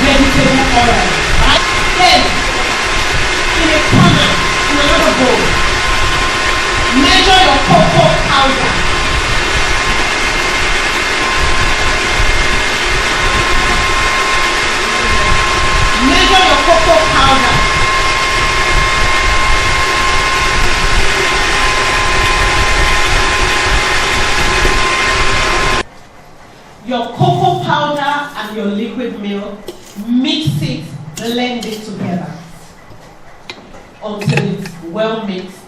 vegetable oil, right? Then, in a corner, in another bowl, measure your cocoa powder. Measure your cocoa powder. Your cocoa powder and your liquid milk, mix it, blend it together until it's well mixed.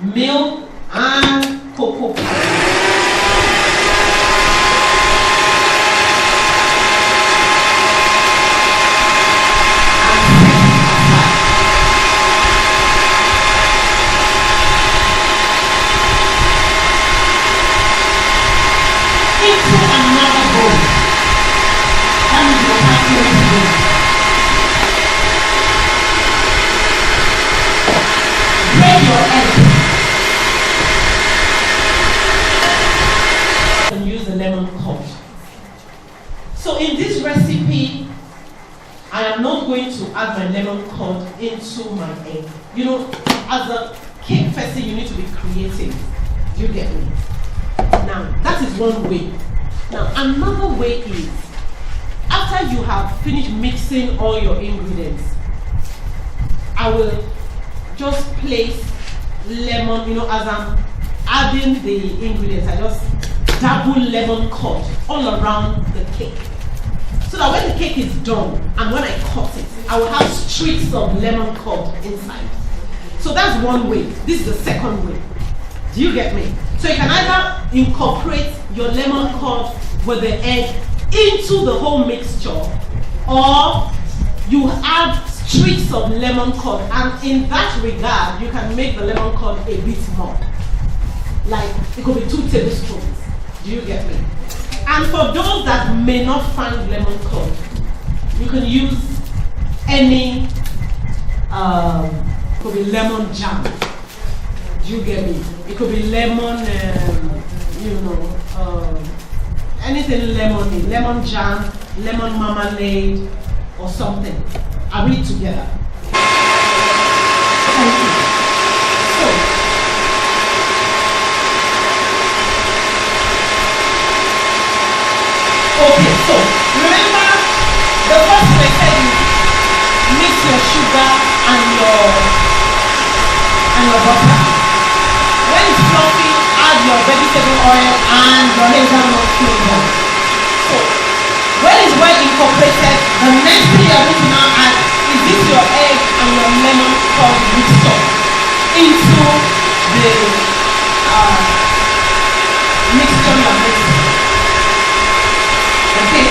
Milk and cocoa powder. Into another bowl. That is your calculated bowl. Break your egg. And use the lemon curd. So in this recipe, I am not going to add my lemon curd into my egg. You know, as a cake person, you need to be creative. Do you get me? Now, that is one way. Now, another way is, after you have finished mixing all your ingredients, I will just place lemon, you know, as I'm adding the ingredients, I just dabble lemon curd all around the cake. So that when the cake is done, and when I cut it, I will have streaks of lemon curd inside. So that's one way. This is the second way. Do you get me? So you can either incorporate your lemon curd with the egg into the whole mixture, or you add streaks of lemon curd, and in that regard, you can make the lemon curd a bit more. Like, it could be 2 tablespoons. Do you get me? And for those that may not find lemon curd, you can use any, could be lemon jam. Do you get me? It could be lemon, anything lemony, lemon jam, lemon marmalade, or something. Are we together? Thank you. So remember, the first thing I said is mix your sugar and your butter. When it's fluffy, add your vegetable oil and your hazelnut flavor. So when it's well incorporated, the next thing you're going to now add is this your egg and your lemon curd mixture into the mixture you're mixing. Okay.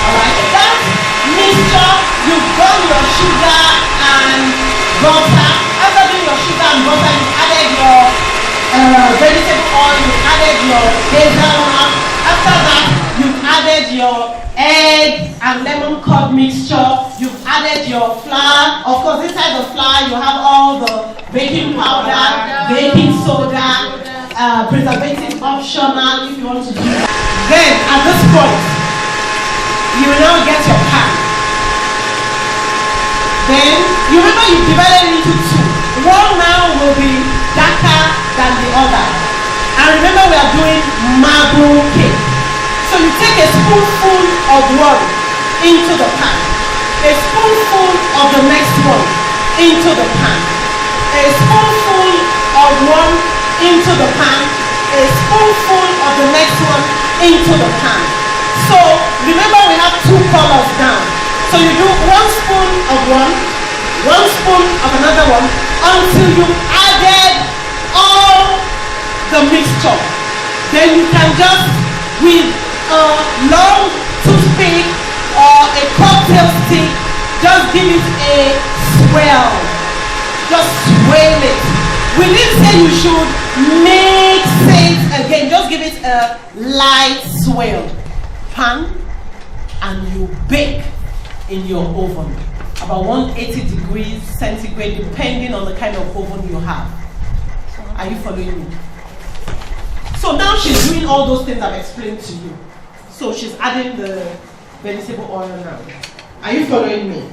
Alright, that mixture, you've done your sugar and butter. After doing your sugar and butter, you've added your vegetable oil, you've added your hazelnut. After that, you've added your egg and lemon curd mixture. You've added your flour. Of course, inside the flour, you have all the baking powder, baking soda, preservative optional if you want to do that. Then, at this point, you will now get your pan. Then, you remember you divided it into 2. One now will be darker than the other. And remember, we are doing marble cake. So you take a spoonful of one into the pan, a spoonful of the next one into the pan, a spoonful of one into the pan, a spoonful of the next one into the pan. So remember, we have 2 colors now. So you do 1 spoon of one spoon of another one until you've added all the mixture. Then you can just, with a long toothpick or a cocktail stick, just give it a swirl. Just swirl it. We didn't say you should mix it again. Just give it a light swirl. Pan, and you bake in your oven. about 180 degrees centigrade, depending on the kind of oven you have. Are you following me? So now she's doing all those things I've explained to you. So she's adding the vegetable oil now. Are you following me?